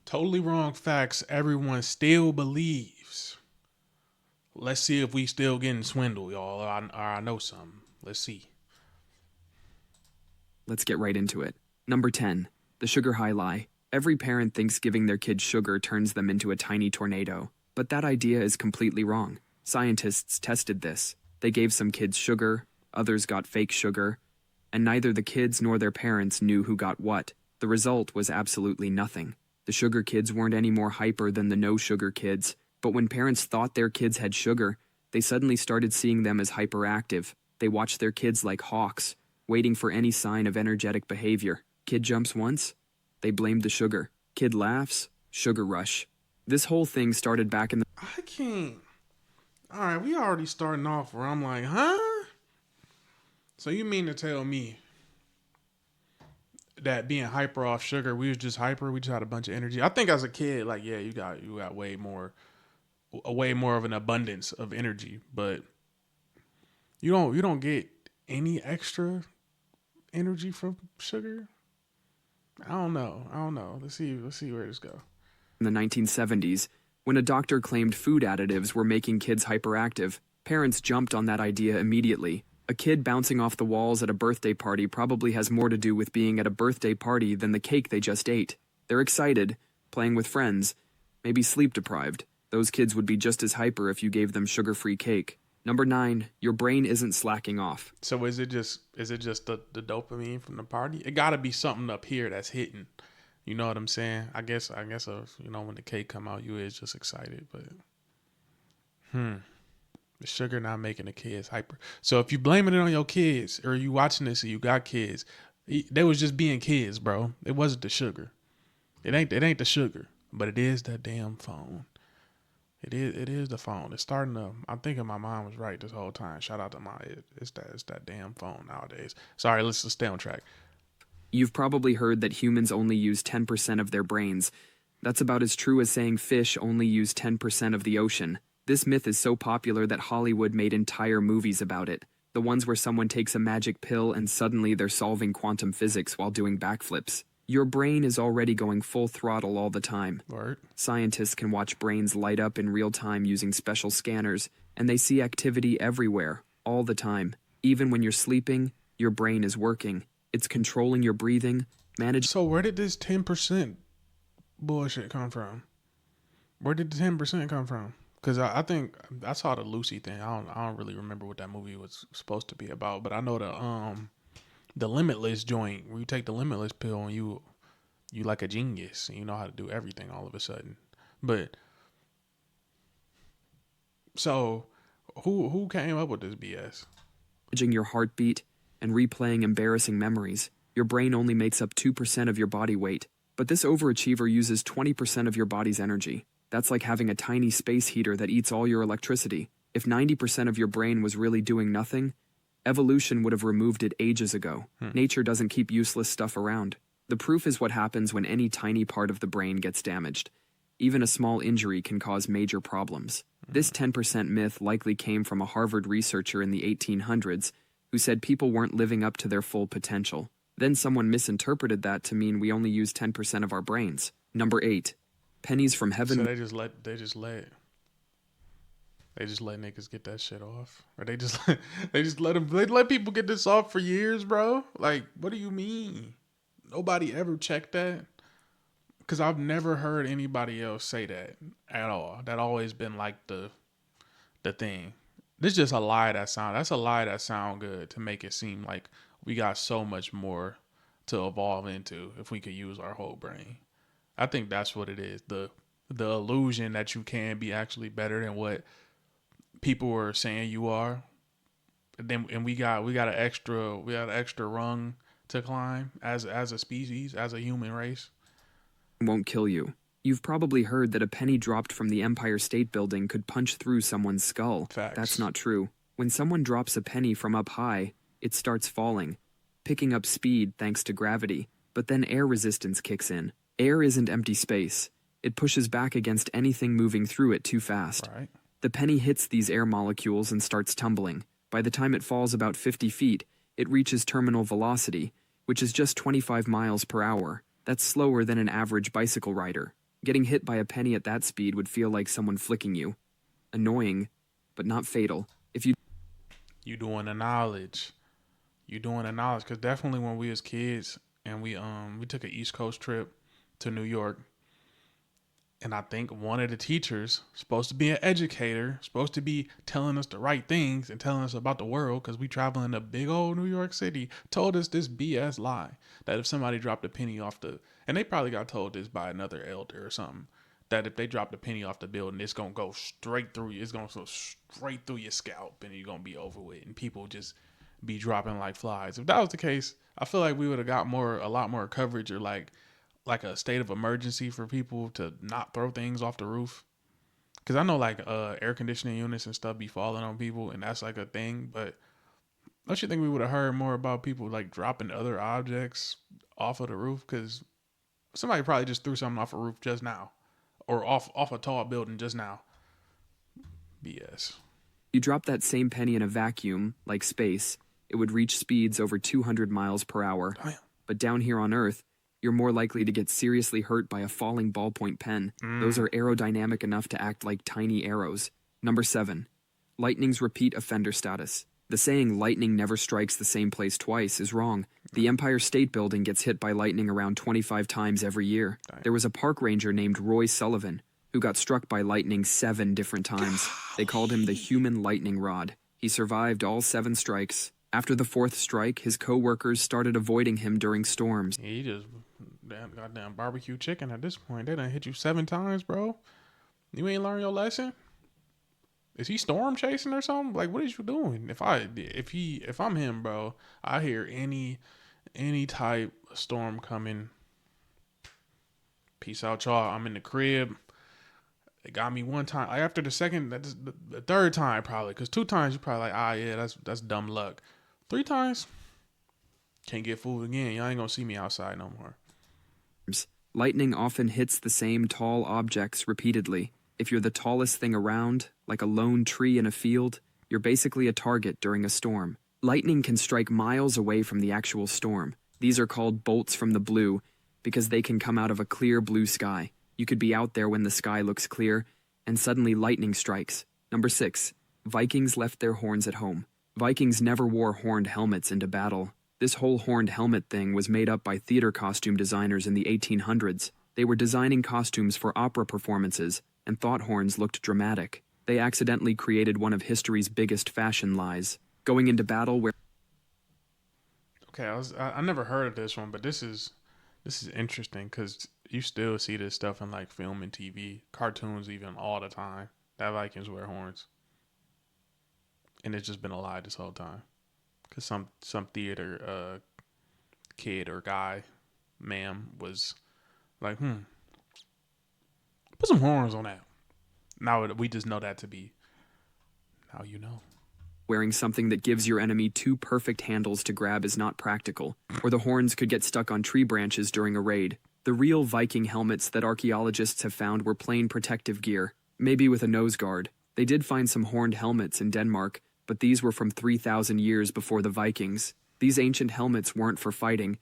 Totally wrong facts everyone still believes. Let's see if we still getting swindled, y'all. I know something. Let's see. Let's get right into it. Number 10. The sugar high lie. Every parent thinks giving their kids sugar turns them into a tiny tornado. But that idea is completely wrong. Scientists tested this. They gave some kids sugar, others got fake sugar, and neither the kids nor their parents knew who got what. The result was absolutely nothing. The sugar kids weren't any more hyper than the no sugar kids, but when parents thought their kids had sugar, they suddenly started seeing them as hyperactive. They watched their kids like hawks, waiting for any sign of energetic behavior. Kid jumps once, they blamed the sugar. Kid laughs, sugar rush. This whole thing started back in the I can't. All right, we already starting off where I'm like, huh? So you mean to tell me that being hyper off sugar, we was just hyper, we just had a bunch of energy? I think as a kid, like, yeah, you got way more of an abundance of energy, but you don't get any extra energy from sugar. I don't know. Let's see where this go. in the 1970s, when a doctor claimed food additives were making kids hyperactive, parents jumped on that idea immediately. A kid bouncing off the walls at a birthday party probably has more to do with being at a birthday party than the cake they just ate. They're excited, playing with friends, maybe sleep deprived. Those kids would be just as hyper if you gave them sugar-free cake. Number 9, your brain isn't slacking off. So is it just the dopamine from the party? It got to be something up here that's hitting. You know what I'm saying? I guess when the cake come out, you is just excited, but the sugar not making the kids hyper. So if you blaming it on your kids, or you watching this and you got kids, they was just being kids, bro. It wasn't the sugar. It ain't the sugar, but it is that damn phone. It is the phone. It's starting to. I'm thinking my mom was right this whole time. Shout out to my. It's that damn phone nowadays. Sorry, let's just stay on track. You've probably heard that humans only use 10% of their brains. That's about as true as saying fish only use 10% of the ocean. This myth is so popular that Hollywood made entire movies about it. The ones where someone takes a magic pill and suddenly they're solving quantum physics while doing backflips. Your brain is already going full throttle all the time. Right. Scientists can watch brains light up in real time using special scanners, and they see activity everywhere, all the time. Even when you're sleeping, your brain is working. It's controlling your breathing, managing. So where did this 10% bullshit come from? Where did the 10% come from? Because I think I saw the Lucy thing. I don't really remember what that movie was supposed to be about, but I know the Limitless joint, where you take the Limitless pill and you like a genius and you know how to do everything all of a sudden. But so who came up with this BS? your heartbeat and replaying embarrassing memories. Your brain only makes up 2% of your body weight, but this overachiever uses 20% of your body's energy. That's like having a tiny space heater that eats all your electricity. If 90% of your brain was really doing nothing, evolution would have removed it ages ago. Nature doesn't keep useless stuff around. The proof is what happens when any tiny part of the brain gets damaged. Even a small injury can cause major problems. This 10% myth likely came from a Harvard researcher in the 1800s who said people weren't living up to their full potential. Then someone misinterpreted that to mean we only use 10% of our brains. Number 8. Pennies from heaven. So they just let niggas get that shit off, or they let people get this off for years, bro. Like, what do you mean? Nobody ever checked that? Because I've never heard anybody else say that at all. That always been like the thing. This is just a lie that's a lie that sound good to make it seem like we got so much more to evolve into if we could use our whole brain. I think that's what it is. The illusion that you can be actually better than what people were saying you are. And we got an extra rung to climb as a species, as a human race. Won't kill you. You've probably heard that a penny dropped from the Empire State Building could punch through someone's skull. Facts. That's not true. When someone drops a penny from up high, it starts falling, picking up speed thanks to gravity, but then air resistance kicks in. Air isn't empty space. It pushes back against anything moving through it too fast. Right. The penny hits these air molecules and starts tumbling. By the time it falls about 50 feet, it reaches terminal velocity, which is just 25 miles per hour. That's slower than an average bicycle rider. Getting hit by a penny at that speed would feel like someone flicking you. Annoying, but not fatal. If you You doing the knowledge. You doing the knowledge. Cause definitely when we was kids and we took an East Coast trip to New York. And I think one of the teachers, supposed to be an educator, supposed to be telling us the right things and telling us about the world, because we traveling to big old New York City, told us this BS lie that if somebody dropped a penny off the, and they probably got told this by another elder or something, that if they dropped a penny off the building, it's gonna go straight through you. It's gonna go straight through your scalp, and you're gonna be over with, and people just be dropping like flies. If that was the case, I feel like we would have got a lot more coverage, or like a state of emergency for people to not throw things off the roof. Cause I know like air conditioning units and stuff be falling on people, and that's like a thing. But don't you think we would have heard more about people like dropping other objects off of the roof? Cause somebody probably just threw something off a roof just now, or off a tall building just now. BS. drop that same penny in a vacuum, like space, it would reach speeds over 200 miles per hour. Damn. But down here on Earth, you're more likely to get seriously hurt by a falling ballpoint pen. Those are aerodynamic enough to act like tiny arrows. Number 7. Lightning's repeat offender status. The saying lightning never strikes the same place twice is wrong. The Empire State Building gets hit by lightning around 25 times every year. There was a park ranger named Roy Sullivan who got struck by lightning 7 different times. They called him the human lightning rod. He survived all 7 strikes. After the 4th strike, his co-workers started avoiding him during storms. Yeah, he just goddamn barbecue chicken at this point. They done hit you 7 times, bro. You ain't learned your lesson. Is he storm chasing or something? Like, what is you doing? If I'm him, bro, I hear any type of storm coming. Peace out, y'all. I'm in the crib. They got me one time. Like, after the second, that's the third time probably. Cause 2 times you probably like, yeah, that's dumb luck. 3 times, can't get fooled again. Y'all ain't gonna see me outside no more. Lightning often hits the same tall objects repeatedly. If you're the tallest thing around, like a lone tree in a field, you're basically a target during a storm. Lightning can strike miles away from the actual storm. These are called bolts from the blue because they can come out of a clear blue sky. You could be out there when the sky looks clear, and suddenly lightning strikes. Number 6. Vikings left their horns at home. Vikings never wore horned helmets into battle. This whole horned helmet thing was made up by theater costume designers in the 1800s. They were designing costumes for opera performances and thought horns looked dramatic. They accidentally created one of history's biggest fashion lies. Going into battle where... Okay, I never heard of this one, but this is interesting because you still see this stuff in like film and TV, cartoons even all the time. That Vikings wear horns, and it's just been a lie this whole time. Cause some theater kid or guy, ma'am, was like, put some horns on that. Now we just know that to be. Now you know. Wearing something that gives your enemy 2 perfect handles to grab is not practical, or the horns could get stuck on tree branches during a raid. The real Viking helmets that archaeologists have found were plain protective gear, maybe with a nose guard. They did find some horned helmets in Denmark, but these were from 3,000 years before the Vikings. These ancient helmets weren't for fighting.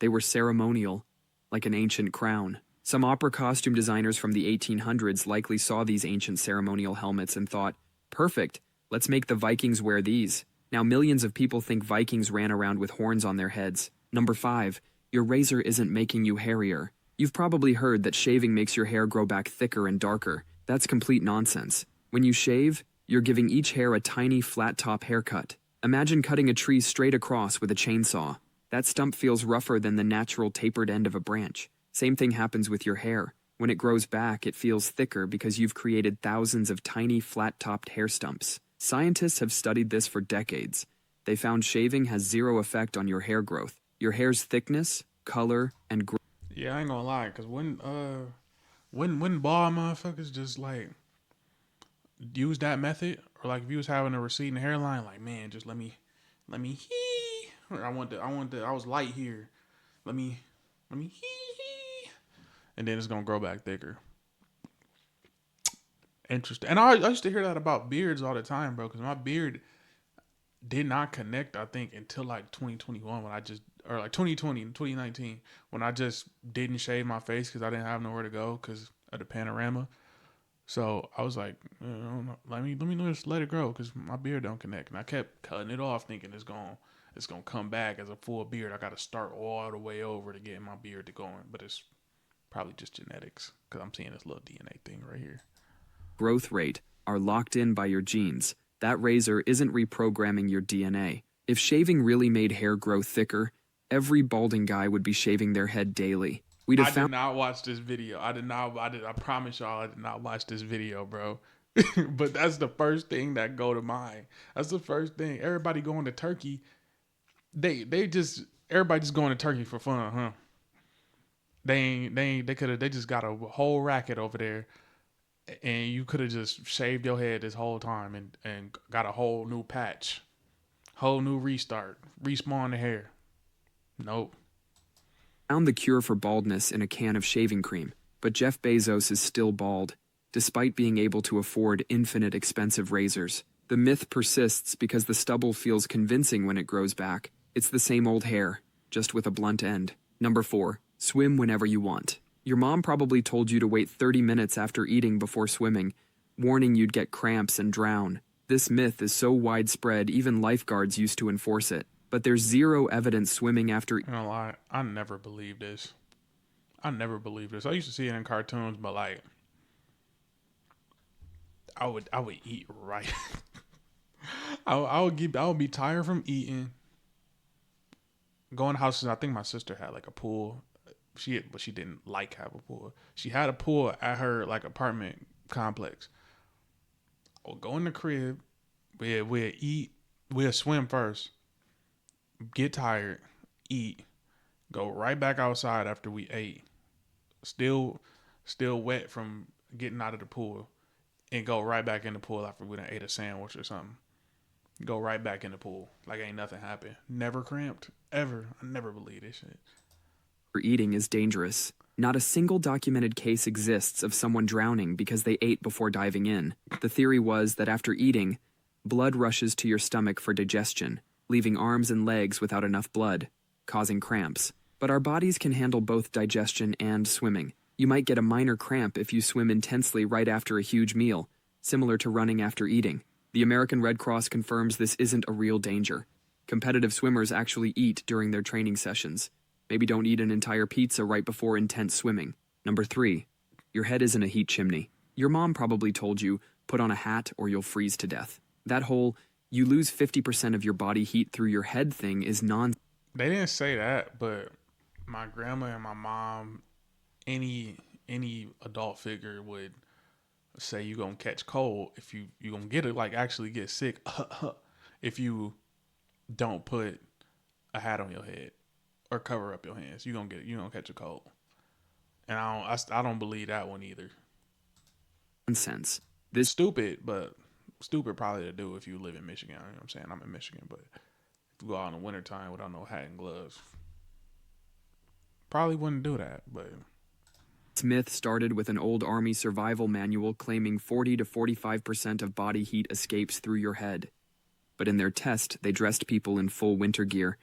They were ceremonial, like an ancient crown. Some opera costume designers from the 1800s likely saw these ancient ceremonial helmets and thought, perfect, let's make the Vikings wear these. Now millions of people think Vikings ran around with horns on their heads. Number 5, your razor isn't making you hairier. You've probably heard that shaving makes your hair grow back thicker and darker. That's complete nonsense. When you shave, you're giving each hair a tiny flat-top haircut. Imagine cutting a tree straight across with a chainsaw. That stump feels rougher than the natural tapered end of a branch. Same thing happens with your hair. When it grows back, it feels thicker because you've created thousands of tiny flat-topped hair stumps. Scientists have studied this for decades. They found shaving has 0 effect on your hair growth. Your hair's thickness, color, and growth. Yeah, I ain't gonna lie, cause when bald motherfuckers just like use that method, or like if you was having a receding hairline, like man, just let me hee. Or I was light here. Let me hee. And then it's gonna grow back thicker. Interesting. And I used to hear that about beards all the time, bro, because my beard did not connect, I think, until like 2021 when like 2020 and 2019 when I just didn't shave my face because I didn't have nowhere to go because of the panorama. So I was like, let me just let it grow because my beard don't connect. And I kept cutting it off, thinking it's gonna come back as a full beard. I got to start all the way over to get my beard to going, but it's probably just genetics because I'm seeing this little DNA thing right here. Growth rate are locked in by your genes. That razor isn't reprogramming your DNA. If shaving really made hair grow thicker, every balding guy would be shaving their head daily. We'd have I did found not watch this video. I did not. I did. I promise y'all, I did not watch this video, bro. But that's the first thing that go to mind. That's the first thing. Everybody going to Turkey. They just everybody just going to Turkey for fun, huh? They just got a whole racket over there, and you could have just shaved your head this whole time and got a whole new patch, whole new restart, respawn the hair. Nope. the cure for baldness in a can of shaving cream, but Jeff Bezos is still bald, despite being able to afford infinite expensive razors. The myth persists because the stubble feels convincing when it grows back. It's the same old hair, just with a blunt end. Number 4. Swim whenever you want. Your mom probably told you to wait 30 minutes after eating before swimming, warning you'd get cramps and drown. This myth is so widespread even lifeguards used to enforce it. But there's zero evidence swimming after... I'm gonna lie, I never believed this. I never believed this. I used to see it in cartoons, but like, I would eat right. I would be tired from eating. Going to houses. I think my sister had like a pool. But she didn't like have a pool. She had a pool at her like apartment complex. I would go in the crib. We'd eat. We'd swim first. Get tired. Eat. Go right back outside after we ate. Still wet from getting out of the pool, and go right back in the pool after we done ate a sandwich or something. Go right back in the pool like ain't nothing happened. Never cramped ever. I never believe this shit. Eating is dangerous. Not a single documented case exists of someone drowning because they ate before diving in. The theory was that after eating, blood rushes to your stomach for digestion, leaving arms and legs without enough blood, causing cramps. But our bodies can handle both digestion and swimming. You might get a minor cramp if you swim intensely right after a huge meal, similar to running after eating. The American Red Cross confirms this isn't a real danger. Competitive swimmers actually eat during their training sessions. Maybe don't eat an entire pizza right before intense swimming. Number 3. Your head isn't a heat chimney. Your mom probably told you, put on a hat or you'll freeze to death. That whole, you lose 50% of your body heat through your head thing is They didn't say that, but my grandma and my mom, any adult figure would say you gonna catch cold if you gonna get it, like actually get sick if you don't put a hat on your head or cover up your hands. You gonna catch a cold. And I don't believe that one either. nonsense. Stupid, but stupid probably to do if you live in Michigan. You know what I'm saying? I'm in Michigan, but if you go out in the wintertime without no hat and gloves, probably wouldn't do that. But This myth started with an old Army survival manual claiming 40 to 45% of body heat escapes through your head. But in their test, they dressed people in full winter gear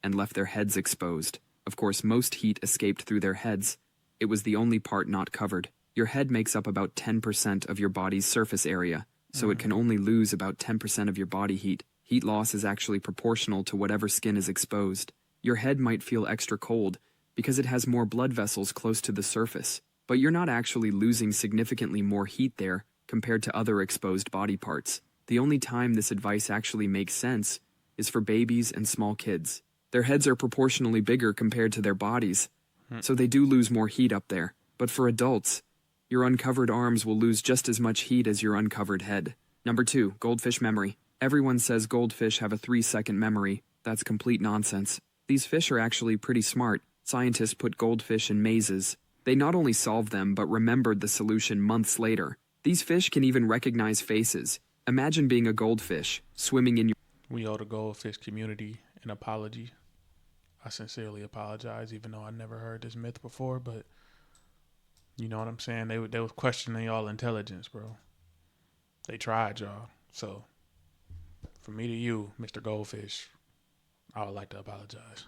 and left their heads exposed. Of course, most heat escaped through their heads. It was the only part not covered. Your head makes up about 10% of your body's surface area, so it can only lose about 10% of your body heat. Heat loss is actually proportional to whatever skin is exposed. Your head might feel extra cold because it has more blood vessels close to the surface, but you're not actually losing significantly more heat there compared to other exposed body parts. The only time this advice actually makes sense is for babies and small kids. Their heads are proportionally bigger compared to their bodies, so they do lose more heat up there. But for adults, your uncovered arms will lose just as much heat as your uncovered head. Number 2, goldfish memory. Everyone says goldfish have a 3-second memory. That's complete nonsense. These fish are actually pretty smart. Scientists put goldfish in mazes. They not only solved them, but remembered the solution months later. These fish can even recognize faces. Imagine being a goldfish, swimming in your... we owe the goldfish community an apology. I sincerely apologize, even though I never heard this myth before, but you know what I'm saying? They was questioning y'all intelligence, bro. They tried y'all. So from me to you, Mr. Goldfish, I would like to apologize.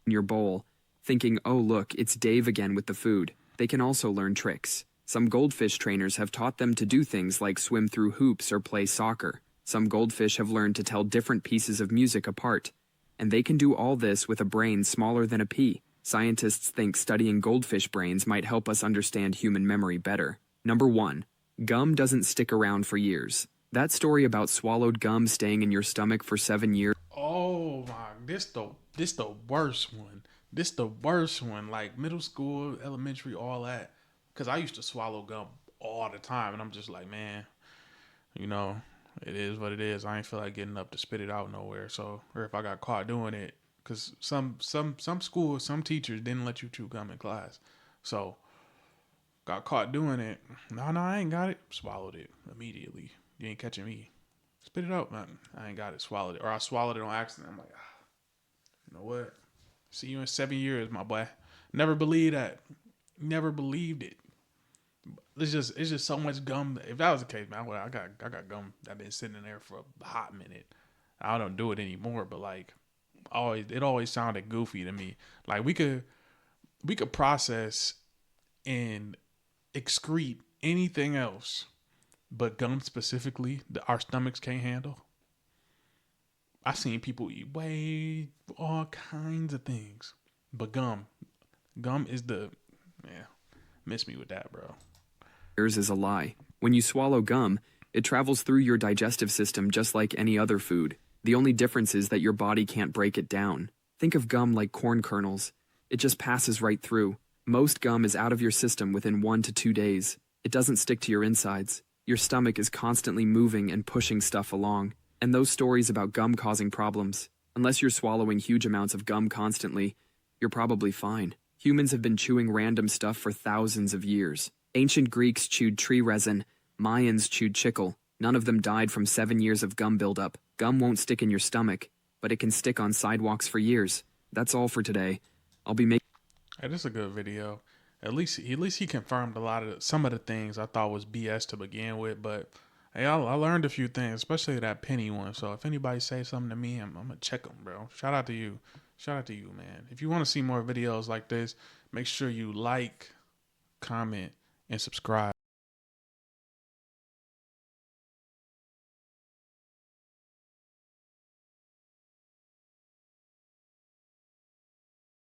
in your bowl, thinking, oh look, it's Dave again with the food. They can also learn tricks. Some goldfish trainers have taught them to do things like swim through hoops or play soccer. Some goldfish have learned to tell different pieces of music apart. And they can do all this with a brain smaller than a pea. Scientists think studying goldfish brains might help us understand human memory better. Number 1. Gum doesn't stick around for years. That story about swallowed gum staying in your stomach for 7 years. Oh my, this the worst one. This the worst one. Like middle school, elementary, all that. Cause I used to swallow gum all the time, and I'm just like, man, you know, it is what it is. I ain't feel like getting up to spit it out nowhere. So, or if I got caught doing it, cause some schools, some teachers didn't let you chew gum in class. So, got caught doing it. No, I ain't got it. Swallowed it immediately. You ain't catching me. Spit it out, man. I ain't got it. Swallowed it, or I swallowed it on accident. I'm like, you know what? See you in 7 years, my boy. Never believed that. Never believed it. It's just so much gum. If that was the case, man, I got gum that been sitting in there for a hot minute. I don't do it anymore, but like always, it always sounded goofy to me. Like we could process and excrete anything else, but gum specifically, our stomachs can't handle. I seen people eat way all kinds of things, but gum is the yeah. Miss me with that, bro. Is a lie. When you swallow gum, it travels through your digestive system just like any other food. The only difference is that your body can't break it down. Think of gum like corn kernels. It just passes right through. Most gum is out of your system within 1 to 2 days. It doesn't stick to your insides. Your stomach is constantly moving and pushing stuff along. And those stories about gum causing problems, unless you're swallowing huge amounts of gum constantly, you're probably fine. Humans have been chewing random stuff for thousands of years. Ancient Greeks chewed tree resin, Mayans chewed chicle. None of them died from 7 years of gum buildup. Gum won't stick in your stomach, but it can stick on sidewalks for years. That's all for today. I'll be making. Hey, this is a good video. At least he confirmed a lot of some of the things I thought was BS to begin with. But hey, I learned a few things, especially that penny one. So if anybody say something to me, I'm gonna check them, bro. Shout out to you. Shout out to you, man. If you want to see more videos like this, make sure you like, comment, and subscribe.